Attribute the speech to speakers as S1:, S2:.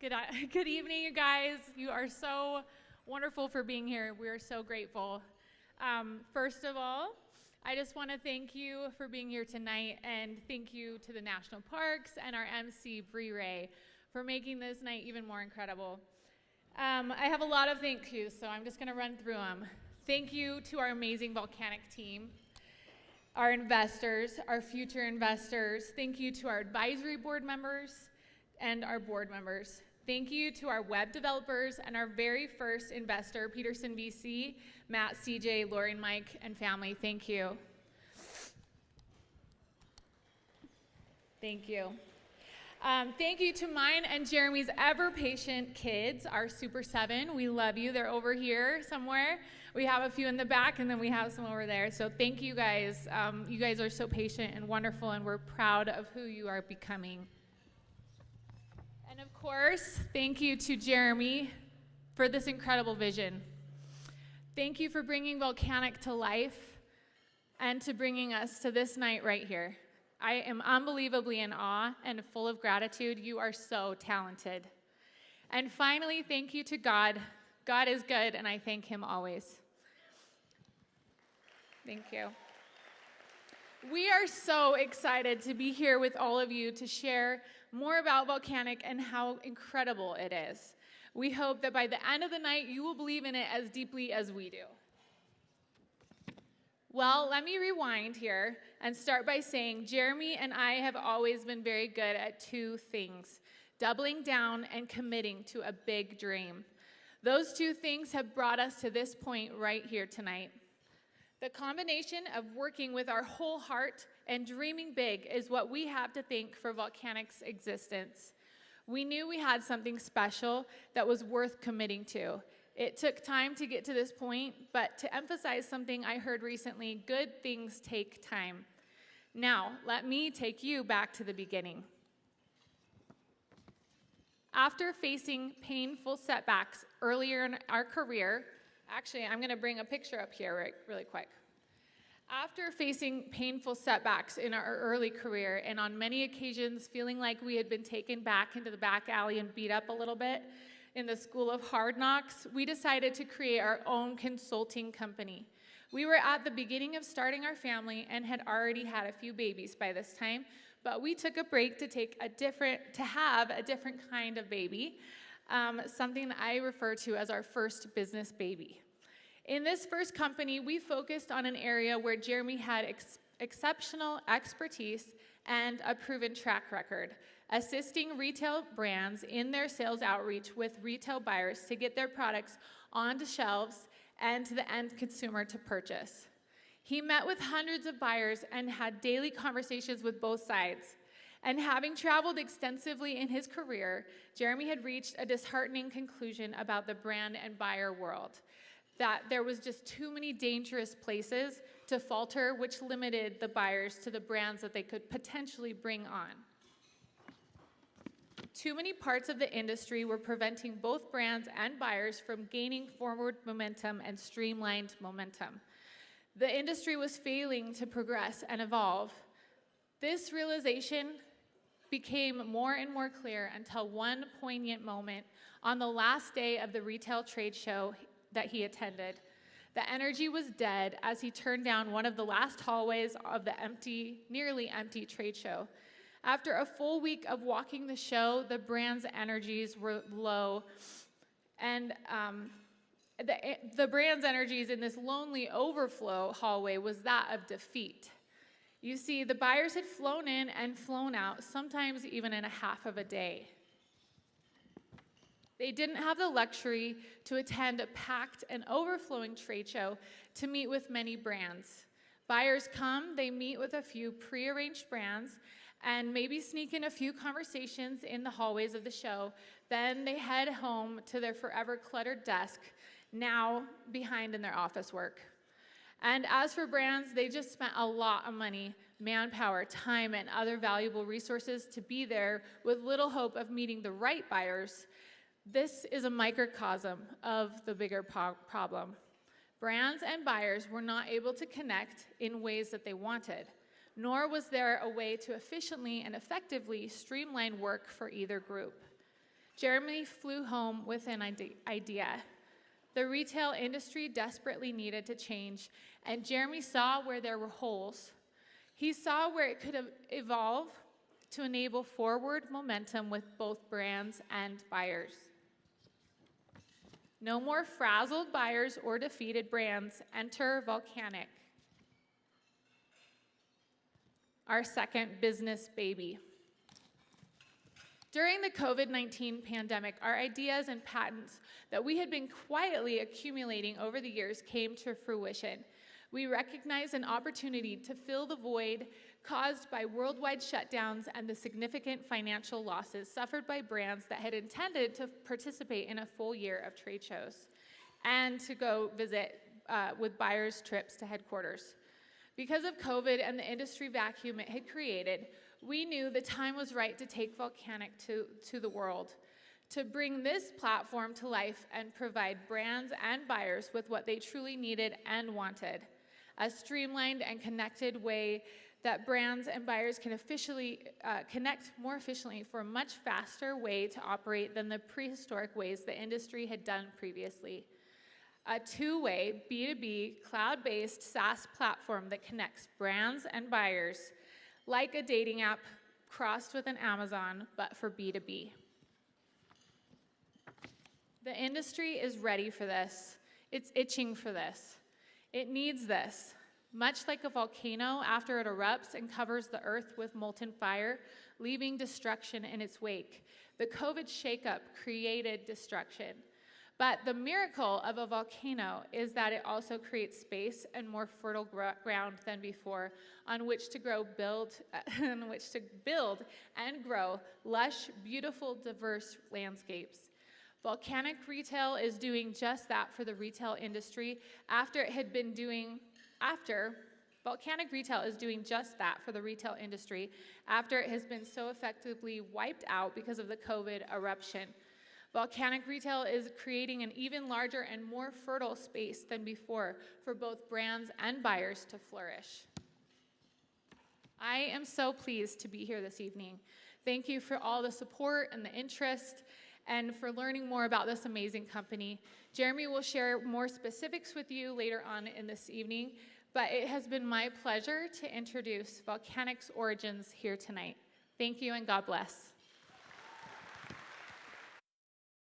S1: Good, good evening, you guys. You are so wonderful for being here. We are so grateful. First of all, I just want to thank you for being here tonight, and thank you to the National Parks and our MC, Bree Ray, for making this night even more incredible. I have a lot of thank yous, so I'm just going to run through them. Thank you to our amazing Volcanic team, our investors, our future investors. Thank you to our advisory board members and our board members. Thank you to our web developers and our very first investor, Peterson VC, Matt, CJ, Lori, and Mike, and family. Thank you. Thank you. Thank you to mine and Jeremy's ever-patient kids, our Super 7. We love you. They're over here somewhere. We have a few in the back, and then we have some over there. So thank you guys. You guys are so patient and wonderful, and we're proud of who you are becoming. And of course, thank you to Jeremy for this incredible vision. Thank you for bringing Volcanic to life and to bringing us to this night right here. I am unbelievably in awe and full of gratitude. You are so talented. And finally, thank you to God. God is good, and I thank him always. Thank you. We are so excited to be here with all of you to share more about Volcanic and how incredible it is. We hope that by the end of the night, you will believe in it as deeply as we do. Well, let me rewind here and start by saying Jeremy and I have always been very good at two things: doubling down and committing to a big dream. Those two things have brought us to this point right here tonight. The combination of working with our whole heart and dreaming big is what we have to thank for Volcanic's existence. We knew we had something special that was worth committing to. It took time to get to this point, but to emphasize something I heard recently, good things take time. Now, let me take you back to the beginning. After facing painful setbacks earlier in our career, actually, I'm going to bring a picture up here really quick. After facing painful setbacks in our early career and on many occasions feeling like we had been taken back into the back alley and beat up a little bit in the school of hard knocks, we decided to create our own consulting company. We were at the beginning of starting our family and had already had a few babies by this time, but we took a break to have a different kind of baby, something that I refer to as our first business baby. In this first company, we focused on an area where Jeremy had exceptional expertise and a proven track record, assisting retail brands in their sales outreach with retail buyers to get their products onto shelves and to the end consumer to purchase. He met with hundreds of buyers and had daily conversations with both sides. And having traveled extensively in his career, Jeremy had reached a disheartening conclusion about the brand and buyer world, that there was just too many dangerous places to falter, which limited the buyers to the brands that they could potentially bring on. Too many parts of the industry were preventing both brands and buyers from gaining forward momentum and streamlined momentum. The industry was failing to progress and evolve. This realization became more and more clear until one poignant moment on the last day of the retail trade show that he attended. The energy was dead as he turned down one of the last hallways of the nearly empty trade show. After a full week of walking the show, the brand's energies were low, and the brand's energies in this lonely overflow hallway was that of defeat. You see, the buyers had flown in and flown out, sometimes even in a half of a day. They didn't have the luxury to attend a packed and overflowing trade show to meet with many brands. Buyers come, they meet with a few prearranged brands, and maybe sneak in a few conversations in the hallways of the show. Then they head home to their forever cluttered desk, now behind in their office work. And as for brands, they just spent a lot of money, manpower, time, and other valuable resources to be there with little hope of meeting the right buyers. This is a microcosm of the bigger problem. Brands and buyers were not able to connect in ways that they wanted, nor was there a way to efficiently and effectively streamline work for either group. Jeremy flew home with an idea. The retail industry desperately needed to change, and Jeremy saw where there were holes. He saw where it could evolve to enable forward momentum with both brands and buyers. No more frazzled buyers or defeated brands. Enter Volcanic, our second business baby. During the COVID-19 pandemic, our ideas and patents that we had been quietly accumulating over the years came to fruition. We recognized an opportunity to fill the void caused by worldwide shutdowns and the significant financial losses suffered by brands that had intended to participate in a full year of trade shows and to go visit with buyers' trips to headquarters. Because of COVID and the industry vacuum it had created, we knew the time was right to take Volcanic to the world, to bring this platform to life and provide brands and buyers with what they truly needed and wanted. A streamlined and connected way that brands and buyers can connect more efficiently for a much faster way to operate than the prehistoric ways the industry had done previously. A two-way, B2B, cloud-based SaaS platform that connects brands and buyers like a dating app crossed with an Amazon, but for B2B. The industry is ready for this. It's itching for this. It needs this. Much like a volcano after it erupts and covers the earth with molten fire, leaving destruction in its wake. The COVID shakeup created destruction. But the miracle of a volcano is that it also creates space and more fertile ground than before on which to build and grow lush, beautiful, diverse landscapes. Volcanic Retail is doing just that for the retail industry Volcanic Retail is doing just that for the retail industry after it has been so effectively wiped out because of the COVID eruption. Volcanic Retail is creating an even larger and more fertile space than before for both brands and buyers to flourish. I am so pleased to be here this evening. Thank you for all the support and the interest and for learning more about this amazing company. Jeremy will share more specifics with you later on in this evening, but it has been my pleasure to introduce Volcanic's origins here tonight. Thank you and God bless.